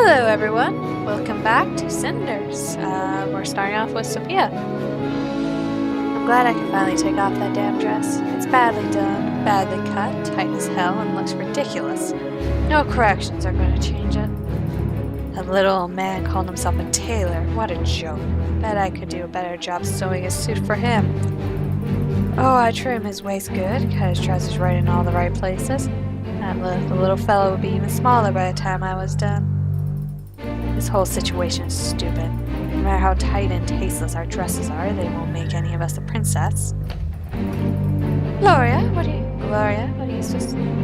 Hello everyone, welcome back to Cinders. We're starting off with Sophia. I'm glad I can finally take off that damn dress. It's badly done, badly cut, tight as hell, and looks ridiculous. No corrections are going to change it. That little old man calling himself a tailor, what a joke. Bet I could do a better job sewing a suit for him. Oh, I trim his waist good, cut his trousers right in all the right places. The little fellow would be even smaller by the time I was done. This whole situation is stupid. No matter how tight and tasteless our dresses are, they won't make any of us a princess. Gloria,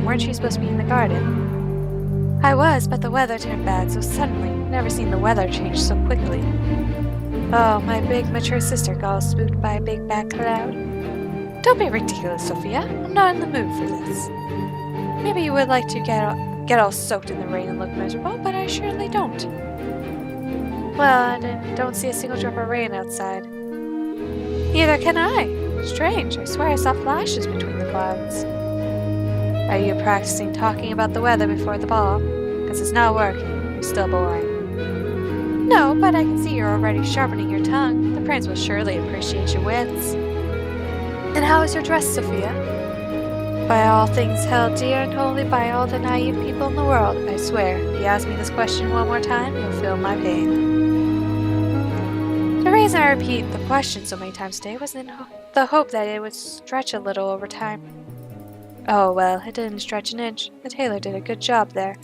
weren't you supposed to be in the garden? I was, but the weather turned bad so suddenly. Never seen the weather change so quickly. Oh, my big mature sister got all spooked by a big bad cloud. Don't be ridiculous, Sophia. I'm not in the mood for this. Maybe you would like to get all soaked in the rain and look miserable, but I surely don't. Well, I don't see a single drop of rain outside. Neither can I. Strange, I swear I saw flashes between the clouds. Are you practicing talking about the weather before the ball? Because it's not working. You're still boring. No, but I can see you're already sharpening your tongue. The prince will surely appreciate your wits. And how is your dress, Sophia? By all things held dear and holy by all the naive people in the world, I swear, if you ask me this question one more time, you'll feel my pain. The reason I repeat the question so many times today was in the hope that it would stretch a little over time. Oh well, it didn't stretch an inch. The tailor did a good job there.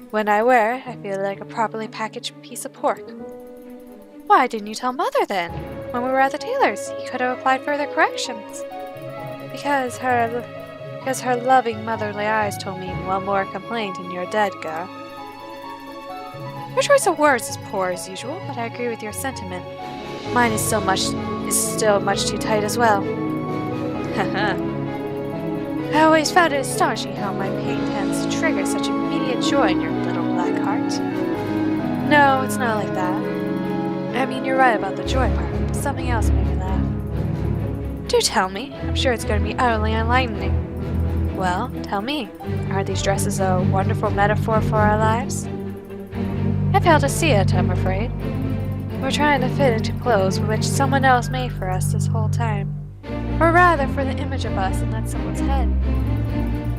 When I wear it, I feel like a properly packaged piece of pork. Why didn't you tell Mother then? When we were at the tailor's, he could have applied further corrections. Because her loving motherly eyes told me one more complaint and you're dead, girl. Your choice of words is poor as usual, but I agree with your sentiment. Mine is still much too tight as well. Haha. I always found it astonishing how my pain tends to trigger such immediate joy in your little black heart. No, it's not like that. I mean, you're right about the joy part, but something else made me laugh. Do tell me. I'm sure it's going to be utterly enlightening. Well, tell me. Are these dresses a wonderful metaphor for our lives? I fail to see it, I'm afraid. We're trying to fit into clothes which someone else made for us this whole time. Or rather, for the image of us in that someone's head.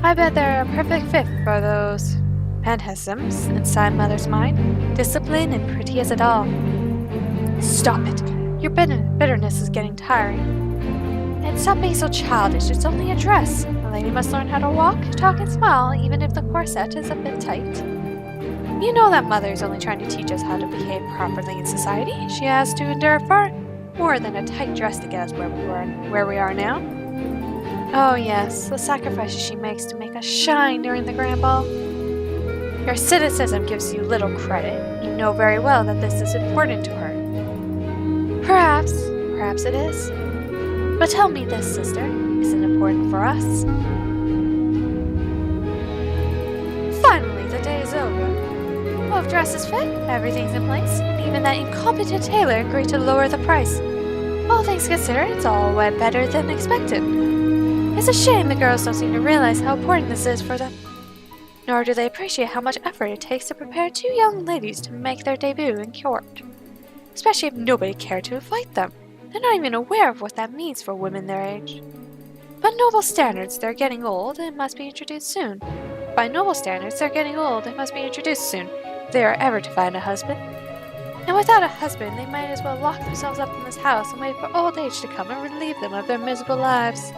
I bet they're a perfect fit for those phantasms inside Mother's mind. Disciplined and pretty as it all. Stop it. Your bitterness is getting tiring. And stop being so childish. It's only a dress. A lady must learn how to walk, talk, and smile, even if the corset is a bit tight. You know that Mother is only trying to teach us how to behave properly in society. She has to endure far more than a tight dress to get us where we are now. Oh yes, the sacrifices she makes to make us shine during the grand ball. Your cynicism gives you little credit. You know very well that this is important to her. Perhaps it is. But tell me this, sister, is it important for us? Finally, the day is over. Both dresses fit, everything's in place, and even that incompetent tailor agreed to lower the price. All things considered, it's all went better than expected. It's a shame the girls don't seem to realize how important this is for them. Nor do they appreciate how much effort it takes to prepare two young ladies to make their debut in court. Especially if nobody cared to invite them. They're not even aware of what that means for women their age. But noble standards, they're getting old and must be introduced soon. By noble standards, they're getting old and must be introduced soon, if they are ever to find a husband. And without a husband, they might as well lock themselves up in this house and wait for old age to come and relieve them of their miserable lives.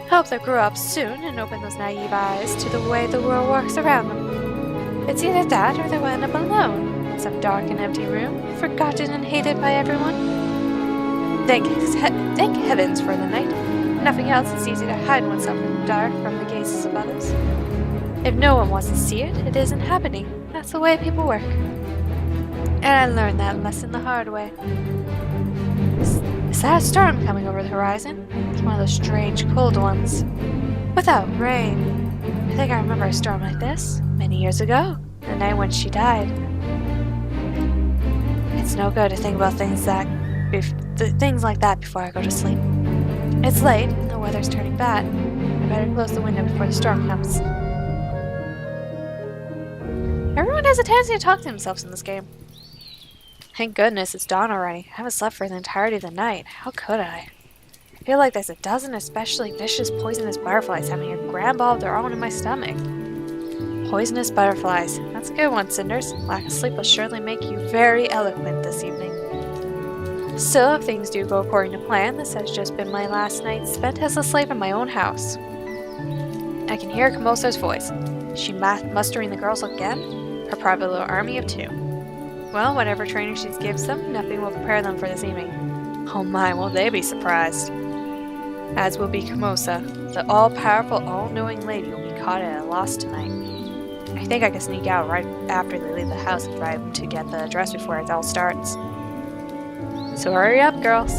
Hope they'll grow up soon and open those naive eyes to the way the world works around them. It's either that or they'll end up alone, in some dark and empty room, forgotten and hated by everyone. Thank heavens for the night. Nothing else, it's easy to hide oneself in the dark from the gazes of others. If no one wants to see it, it isn't happening. That's the way people work. And I learned that lesson the hard way. Is that a storm coming over the horizon? It's one of those strange, cold ones. Without rain. I think I remember a storm like this, many years ago, the night when she died. It's no good to think about things like that before I go to sleep. It's late, and the weather's turning bad. I better close the window before the storm comes. Everyone has a tendency to talk to themselves in this game. Thank goodness it's dawn already. I haven't slept for the entirety of the night. How could I? I feel like there's a dozen especially vicious poisonous butterflies having a grand ball of their own in my stomach. Poisonous butterflies. That's a good one, Cinders. Lack of sleep will surely make you very eloquent this evening. Still, if things do go according to plan, this has just been my last night spent as a slave in my own house. I can hear Camosa's voice. Is she mustering the girls again? Her private little army of 2. Well, whatever training she gives them, nothing will prepare them for this evening. Oh my, won't they be surprised? As will be Camosa. The all-powerful, all-knowing lady will be caught at a loss tonight. I think I can sneak out right after they leave the house if I'm to get the dress before it all starts. So hurry up, girls.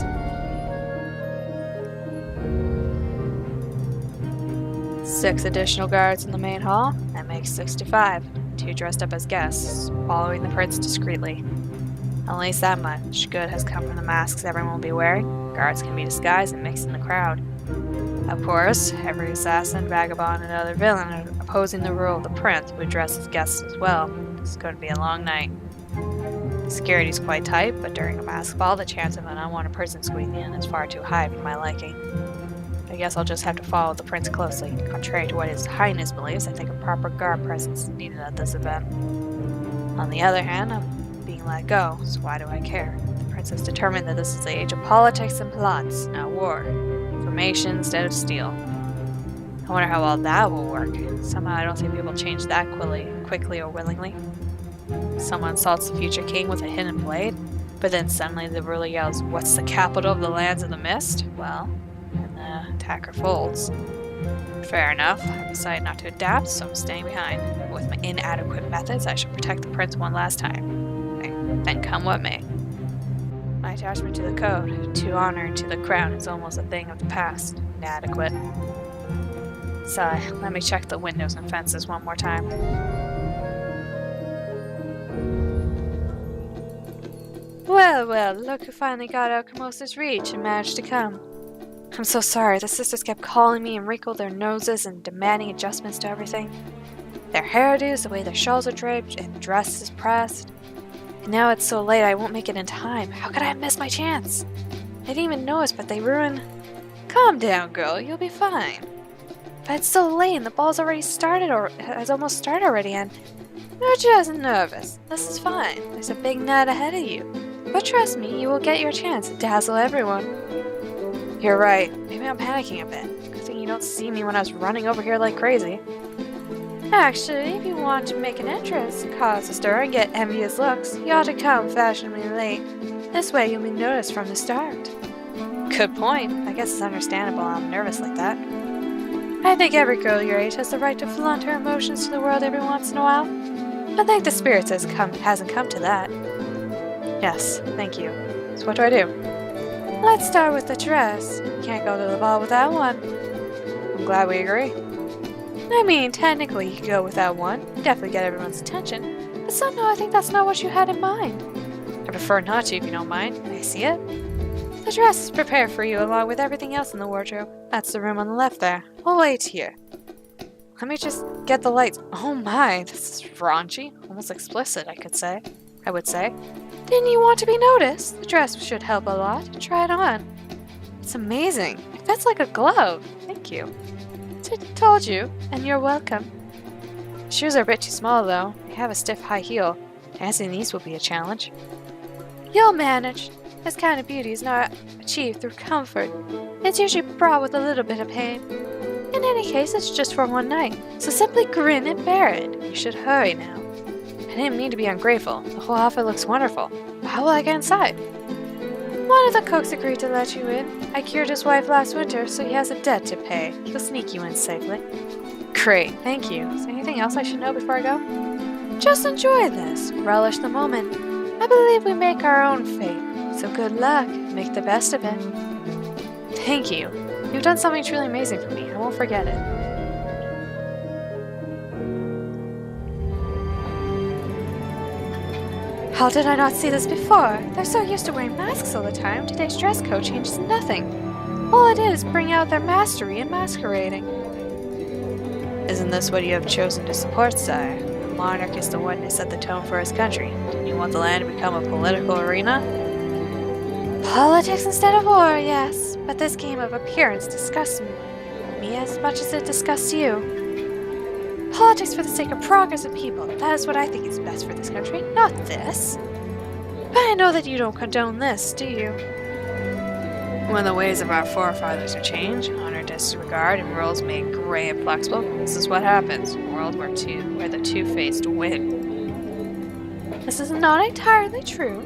Six additional guards in the main hall. That makes 65. 2 dressed up as guests, following the prince discreetly. At least that much good has come from the masks everyone will be wearing. Guards can be disguised and mixed in the crowd. Of course, every assassin, vagabond, and other villain opposing the rule of the prince would dress as guests as well. It's going to be a long night. Security's quite tight, but during a mask ball, the chance of an unwanted person squeezing in is far too high for my liking. I guess I'll just have to follow the prince closely. Contrary to what His Highness believes, I think a proper guard presence is needed at this event. On the other hand, I'm being let go, so why do I care? The prince has determined that this is the age of politics and plots, not war. Information instead of steel. I wonder how well that will work. Somehow I don't think people change that quickly or willingly. Someone assaults the future king with a hidden blade, but then suddenly the ruler yells, "What's the capital of the lands of the mist?" Well, and the attacker folds. Fair enough. I decided not to adapt, so I'm staying behind. With my inadequate methods, I shall protect the prince one last time. Then come what may. My attachment to the code, to honor and to the crown, is almost a thing of the past. Inadequate. Sigh, let me check the windows and fences one more time. Well, look who finally got out Camosa's reach and managed to come. I'm so sorry, the sisters kept calling me and wrinkled their noses and demanding adjustments to everything. Their hairdos, the way their shawls are draped, and dresses pressed. And now it's so late I won't make it in time. How could I have missed my chance? I didn't even notice, but they ruined... Calm down, girl, you'll be fine. But it's so late and the ball's already started or has almost started already and... You're just nervous. This is fine. There's a big night ahead of you. But trust me, you will get your chance to dazzle everyone. You're right. Maybe I'm panicking a bit. Good thing you don't see me when I was running over here like crazy. Actually, if you want to make an entrance, cause a stir, and get envious looks, you ought to come fashionably late. This way you'll be noticed from the start. Good point. I guess it's understandable I'm nervous like that. I think every girl your age has the right to flaunt her emotions to the world every once in a while. But thank the spirits hasn't come to that. Yes, thank you. So what do I do? Let's start with the dress. You can't go to the ball without one. I'm glad we agree. I mean, technically you could go without one. You definitely get everyone's attention. But somehow I think that's not what you had in mind. I prefer not to if you don't mind. Can I see it? The dress is prepared for you along with everything else in the wardrobe. That's the room on the left there. We'll wait here. Let me just get the lights. Oh my, this is raunchy. Almost explicit, I would say. Didn't you want to be noticed? The dress should help a lot. Try it on. It's amazing. It fits like a glove. Thank you. Told you, and you're welcome. Shoes are a bit too small, though. They have a stiff high heel. Dancing these will be a challenge. You'll manage. This kind of beauty is not achieved through comfort. It's usually brought with a little bit of pain. In any case, it's just for one night, so simply grin and bear it. You should hurry now. I didn't mean to be ungrateful. The whole outfit looks wonderful. But how will I get inside? One of the cooks agreed to let you in. I cured his wife last winter, so he has a debt to pay. He'll sneak you in safely. Great, thank you. Is there anything else I should know before I go? Just enjoy this. Relish the moment. I believe we make our own fate. So good luck. Make the best of it. Thank you. You've done something truly amazing for me. I won't forget it. How did I not see this before? They're so used to wearing masks all the time, today's dress code changes nothing. All it is bring out their mastery in masquerading. Isn't this what you have chosen to support, sire? monarch is the one to set the tone for his country. Didn't you want the land to become a political arena? Politics instead of war, yes. But this game of appearance disgusts me as much as it disgusts you. Politics for the sake of progress of people. That is what I think is best for this country, not this. But I know that you don't condone this, do you? When the ways of our forefathers are changed, honor disregard, and rules made gray and flexible, this is what happens. World War II, where the two-faced win. This is not entirely true.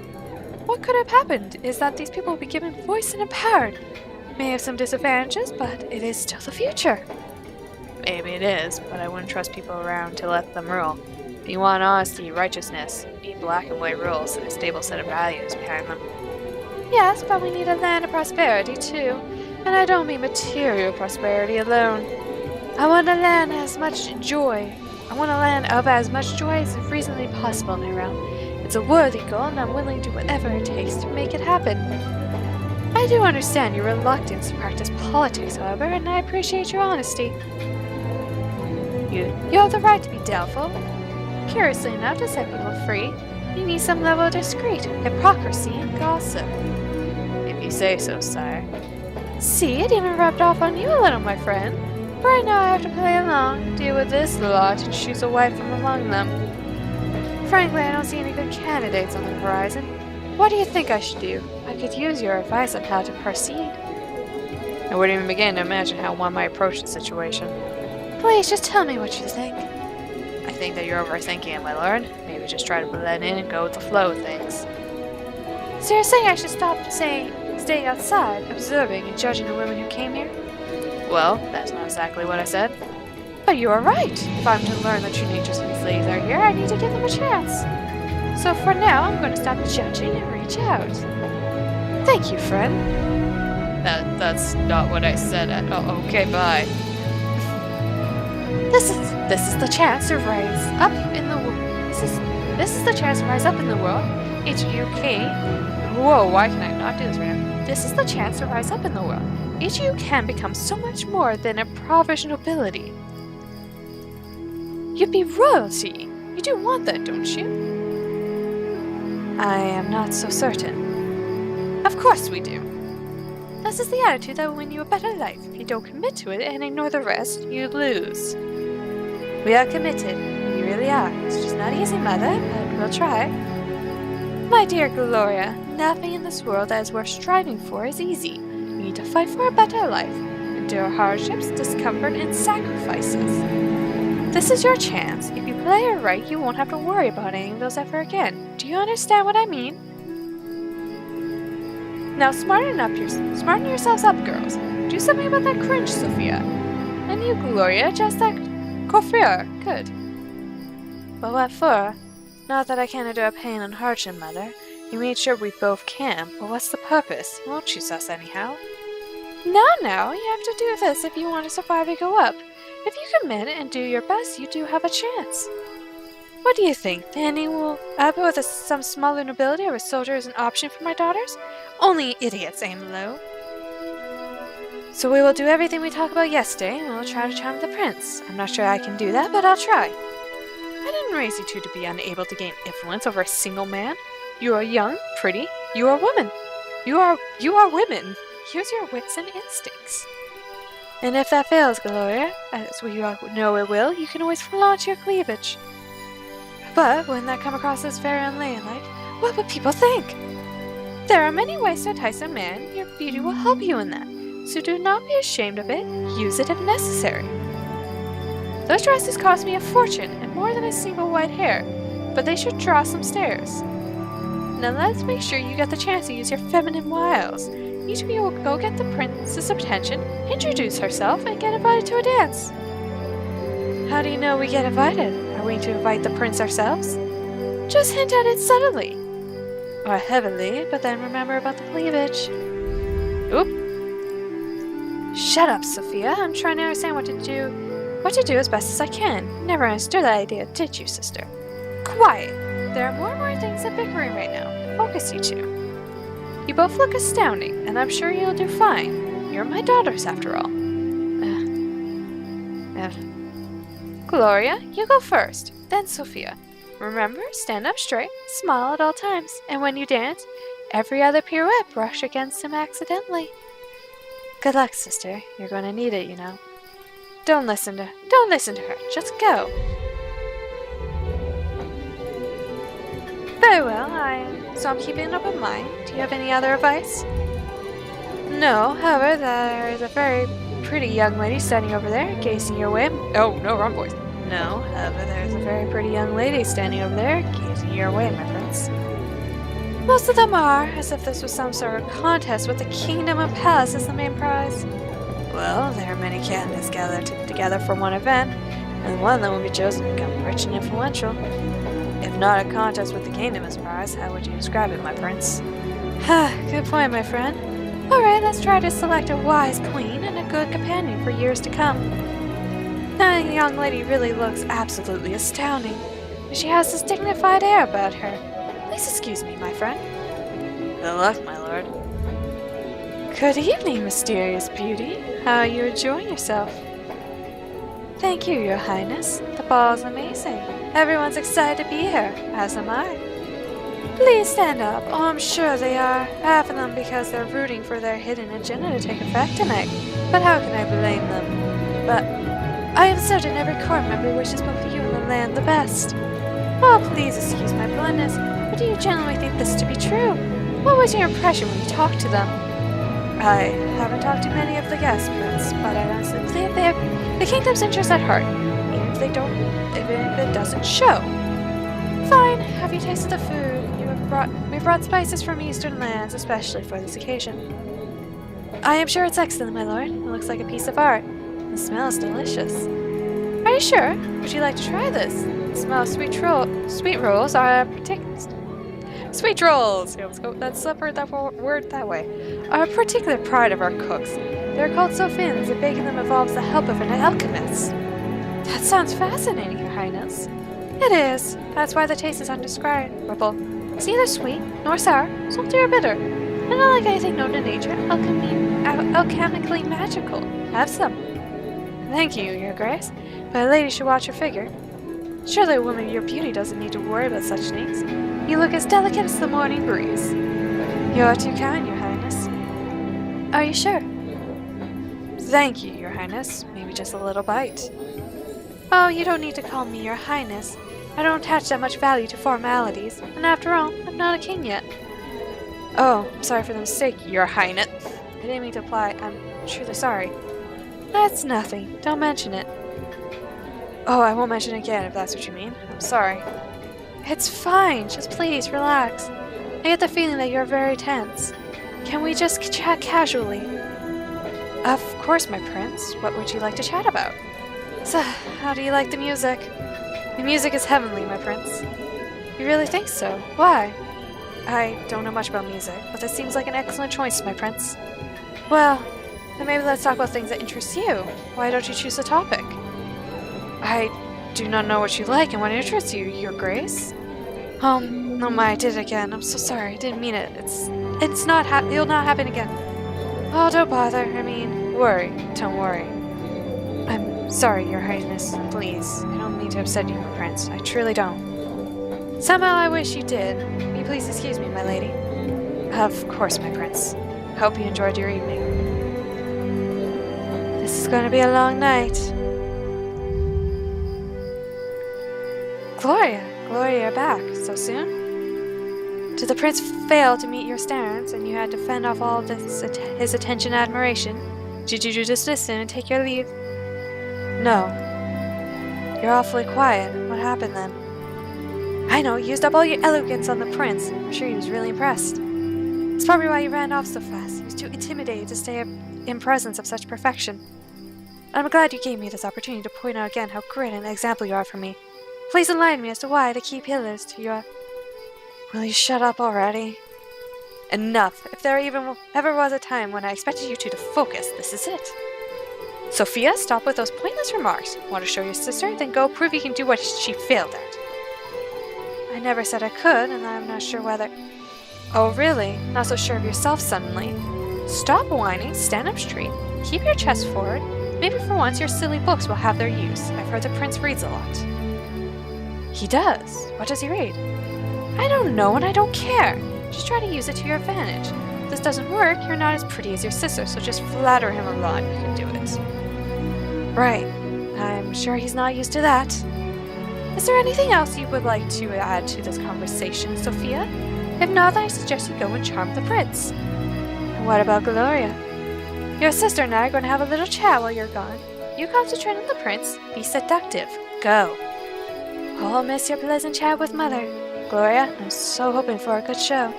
What could have happened is that these people will be given voice and empowered. It may have some disadvantages, but it is still the future. Maybe it is, but I wouldn't trust people around to let them rule. If you want honesty, righteousness, need black and white rules and a stable set of values behind them. Yes, but we need a land of prosperity too, and I don't mean material prosperity alone. I want a land of as much joy as reasonably possible in my realm. It's a worthy goal, and I'm willing to do whatever it takes to make it happen. I do understand your reluctance to practice politics, however, and I appreciate your honesty. You have the right to be doubtful. Curiously enough, to set people free, you need some level of discreet hypocrisy and gossip. If you say so, sire. See, it even rubbed off on you a little, my friend. Right now I have to play along, deal with this lot, and choose a wife from among them. Frankly, I don't see any good candidates on the horizon. What do you think I should do? I could use your advice on how to proceed. I wouldn't even begin to imagine how one might approach the situation. Please, just tell me what you think. I think that you're overthinking it, my lord. Maybe just try to blend in and go with the flow of things. So you're saying I should stop staying outside, observing and judging the women who came here? Well, that's not exactly what I said. But you are right. If I'm to learn the true natures of these ladies that are here, I need to give them a chance. So for now, I'm going to stop judging and reach out. Thank you, friend. That's not what I said. Okay, bye. This is the chance to rise up in the world. This is the chance to rise up in the world. Each of you can. Whoa, why can I not do this right now? This is the chance to rise up in the world. Each of you can become so much more than a impoverished nobility. You'd be royalty. You do want that, don't you? I am not so certain. Of course we do. This is the attitude that will win you a better life. If you don't commit to it and ignore the rest, you lose. We are committed. We really are. It's just not easy, Mother, but we'll try. My dear Gloria, nothing in this world that is worth striving for is easy. We need to fight for a better life, endure hardships, discomfort, and sacrifices. This is your chance. If you play it right, you won't have to worry about any of those ever again. Do you understand what I mean? Now smarten yourselves up, girls. Do something about that cringe, Sophia. And you, Gloria, just that coiffure. Good. But what for? Not that I can't endure pain and hardship, Mother. You made sure we both can, but what's the purpose? You won't choose us anyhow. No, you have to do this if you want to survive and go up. If you commit and do your best, you do have a chance. What do you think? Danny will with some smaller nobility or a soldier as an option for my daughters? Only idiots aim low. So we will do everything we talked about yesterday, and we'll try to charm the prince. I'm not sure I can do that, but I'll try. I didn't raise you two to be unable to gain influence over a single man. You are young, pretty. You are women. You are women. Use your wits and instincts. And if that fails, Gloria, as we know it will, you can always flaunt your cleavage. But wouldn't that come across as very unladylike? What would people think? There are many ways to entice a man. Your beauty will help you in that. So do not be ashamed of it. Use it if necessary. Those dresses cost me a fortune and more than a single white hair, but they should draw some stares. Now let's make sure you get the chance to use your feminine wiles. Each of you will go get the princess' attention, introduce herself, and get invited to a dance. How do you know we get invited? Are we to invite the prince ourselves? Just hint at it subtly. Or heavily, but then remember about the cleavage. Oop. Shut up, Sophia. I'm trying to understand what to do as best as I can. Never understood that idea, did you, sister? Quiet. There are more and more things than bickering right now. Focus, you two. You both look astounding, and I'm sure you'll do fine. You're my daughters, after all. Gloria, you go first. Then, Sophia, remember, stand up straight, smile at all times, and when you dance, every other pirouette brush against him accidentally. Good luck, sister. You're going to need it, you know. Don't listen to her. Just go. Very well, so I'm keeping an open mind. Do you have any other advice? No, however, there is a very pretty young lady standing over there, gazing your way. Oh, no, wrong voice. No, however, there is a very pretty young lady standing over there, gazing your way, my friends. Most of them are, as if this was some sort of contest with the kingdom and palace as the main prize. Well, there are many candidates gathered together for one event, and one of them will be chosen to become rich and influential. If not a contest with the kingdom as prize, how would you describe it, my prince? Ha, good point, my friend. Alright, let's try to select a wise queen and a good companion for years to come. That young lady really looks absolutely astounding. She has this dignified air about her. Please excuse me, my friend. Good luck, my lord. Good evening, mysterious beauty. How are you enjoying yourself? Thank you, your highness. The ball is amazing. Everyone's excited to be here, as am I. Please stand up. Oh, I'm sure they are. Half of them because they're rooting for their hidden agenda to take effect tonight. But how can I blame them? But I am certain every court member wishes both you and the land the best. Oh, please excuse my bluntness, but do you genuinely think this to be true? What was your impression when you talked to them? I haven't talked to many of the guests, Prince, but I honestly believe they have the kingdom's interests at heart, even if it doesn't show. Fine, have you tasted the food? We brought spices from eastern lands, especially for this occasion. I am sure it's excellent, my lord. It looks like a piece of art. It smells delicious. Are you sure? Would you like to try this? The smell of sweet rolls are Sweet rolls! Yeah, let's separate that word that way. Are a particular pride of our cooks. They're called sophins, and baking them involves the help of an alchemist. That sounds fascinating, your highness. It is. That's why the taste is undescribable. It's neither sweet nor sour, salty or bitter. And not like anything known to nature, alchemically magical. Have some. Thank you, your grace. But a lady should watch her figure. Surely a woman of your beauty doesn't need to worry about such things. You look as delicate as the morning breeze. You're too kind, your highness. Are you sure? Thank you, your highness. Maybe just a little bite. Oh, you don't need to call me your highness. I don't attach that much value to formalities, and after all, I'm not a king yet. Oh, I'm sorry for the mistake, your highness. I didn't mean to imply I'm truly sorry. That's nothing. Don't mention it. Oh, I won't mention it again if that's what you mean. I'm sorry. It's fine. Just please, relax. I get the feeling that you're very tense. Can we just chat casually? Of course, my prince. What would you like to chat about? So, how do you like the music? The music is heavenly, my prince. You really think so? Why? I don't know much about music, but this seems like an excellent choice, my prince. Well, then maybe let's talk about things that interest you. Why don't you choose a topic? I do not know what you like and what interests you, your grace. Oh my, I did it again. I'm so sorry. I didn't mean it. It'll not happen again. Oh, don't bother. I mean, don't worry. I'm sorry, your highness. Please. I don't mean to upset you, my prince. I truly don't. Somehow I wish you did. Will you please excuse me, my lady? Of course, my prince. Hope you enjoyed your evening. This is going to be a long night. Gloria, you're back. So soon? Did the prince fail to meet your standards and you had to fend off all of his attention and admiration? Did you just listen and take your leave? No. You're awfully quiet. What happened then? I know, you used up all your elegance on the prince. I'm sure he was really impressed. It's probably why he ran off so fast. He was too intimidated to stay in presence of such perfection. I'm glad you gave me this opportunity to point out again how great an example you are for me. Please enlighten me as to why the key pillars to your... Will you shut up already? Enough. If there ever was a time when I expected you two to focus, this is it. Sophia, stop with those pointless remarks. Want to show your sister? Then go prove you can do what she failed at. I never said I could, and I'm not sure whether... Oh, really? Not so sure of yourself suddenly? Stop whining, stand up straight, keep your chest forward. Maybe for once your silly books will have their use. I've heard the prince reads a lot. He does. What does he read? I don't know and I don't care. Just try to use it to your advantage. If this doesn't work, you're not as pretty as your sister, so just flatter him a lot. You can do it. Right. I'm sure he's not used to that. Is there anything else you would like to add to this conversation, Sophia? If not, then I suggest you go and charm the prince. And what about Gloria? Your sister and I are going to have a little chat while you're gone. You concentrate on the prince. Be seductive. Go. I'll miss your pleasant chat with Mother. Gloria, I'm so hoping for a good show.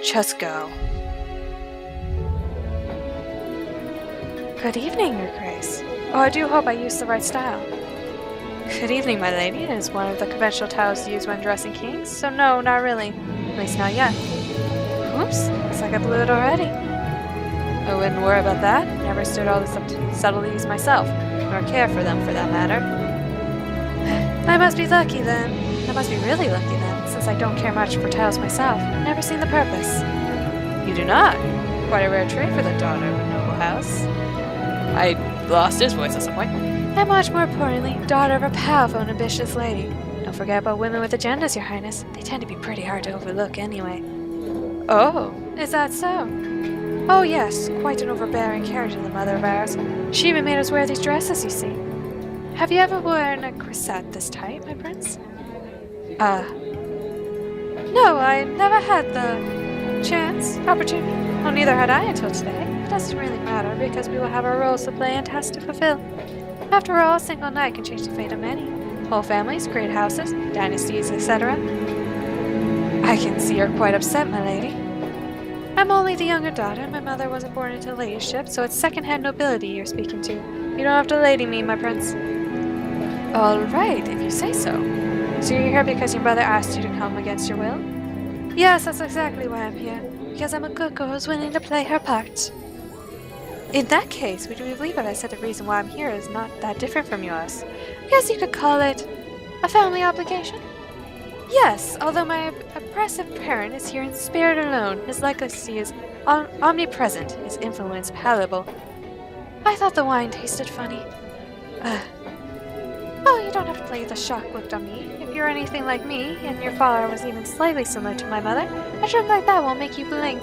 Just go. Good evening, Your Grace. Oh, I do hope I used the right style. Good evening, my lady. It is one of the conventional titles used when dressing kings, so no, not really. At least not yet. Oops, looks like I blew it already. I wouldn't worry about that. Never stood all the subtleties myself, nor care for them for that matter. I must be lucky then. I must be really lucky then, since I don't care much for titles myself. I've never seen the purpose. You do not? Quite a rare trait for the daughter of a noble house. I lost his voice at some point. And much more importantly, daughter of a powerful and ambitious lady. Don't forget about women with agendas, Your Highness. They tend to be pretty hard to overlook anyway. Oh, is that so? Oh yes, quite an overbearing character, the mother of ours. She even made us wear these dresses, you see. Have you ever worn a corset this tight, my prince? No, I never had the opportunity. Well, neither had I until today. It doesn't really matter, because we will have our roles to play and tasks to fulfill. After all, a single night can change the fate of many. Whole families, great houses, dynasties, etc. I can see you're quite upset, my lady. I'm only the younger daughter. My mother wasn't born into ladyship, so it's second-hand nobility you're speaking to. You don't have to lady me, my prince. All right, if you say so. So you're here because your mother asked you to come against your will? Yes, that's exactly why I'm here. Because I'm a good girl who's willing to play her part. In that case, would you believe if I said the reason why I'm here is not that different from yours? I guess you could call it a family obligation? Yes, although my oppressive parent is here in spirit alone, his legacy is omnipresent, his influence palpable. I thought the wine tasted funny. Well, you don't have to play the shock looked on me. If you're anything like me, and your father was even slightly similar to my mother, a joke like that won't make you blink.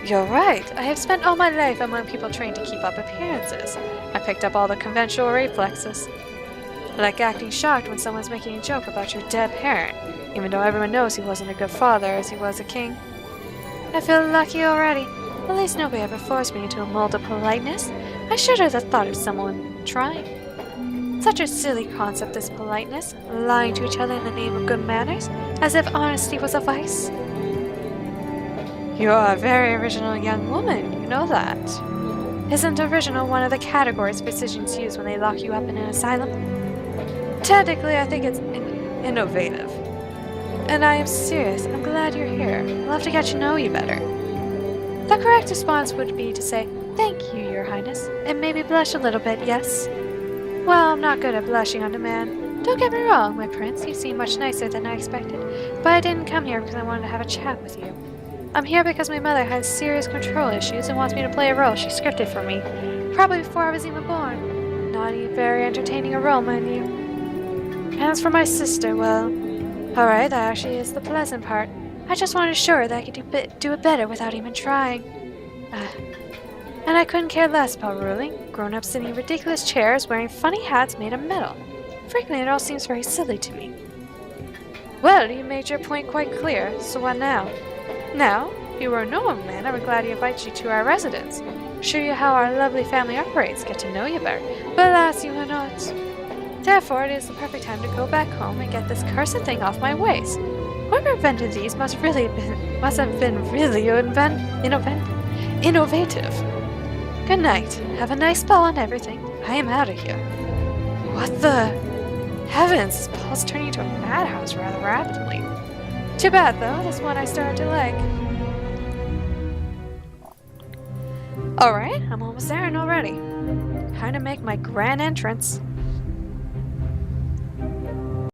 You're right. I have spent all my life among people trained to keep up appearances. I picked up all the conventional reflexes. Like acting shocked when someone's making a joke about your dead parent, even though everyone knows he wasn't a good father as he was a king. I feel lucky already. At least nobody ever forced me into a mold of politeness. I shudder at the thought of someone trying. Such a silly concept, this politeness, lying to each other in the name of good manners, as if honesty was a vice. You are a very original young woman, you know that. Isn't original one of the categories physicians use when they lock you up in an asylum? Technically, I think it's innovative. And I am serious. I'm glad you're here. I'd love to get to know you better. The correct response would be to say, "Thank you, Your Highness," and maybe blush a little bit, yes? Well, I'm not good at blushing on demand. Don't get me wrong, my prince. You seem much nicer than I expected. But I didn't come here because I wanted to have a chat with you. I'm here because my mother has serious control issues and wants me to play a role she scripted for me, probably before I was even born. Not a very entertaining a role, mind you. And as for my sister, well, alright, that actually is the pleasant part. I just wanted to show her that I could do it better without even trying. And I couldn't care less about ruling. Grown-ups sitting in ridiculous chairs wearing funny hats made of metal. Frankly, it all seems very silly to me. Well, you made your point quite clear, so what now? Now, if you were a normal man, I would gladly invite you to our residence, show you how our lovely family operates, get to know you better, but alas, you are not. Therefore, it is the perfect time to go back home and get this cursed thing off my waist. Whoever invented these must have been really innovative. Good night. Have a nice ball and everything. I am out of here. What the heavens? This ball's turning into a madhouse rather rapidly. Too bad, though. This one I started to like. Alright, I'm almost there and already. Time to make my grand entrance.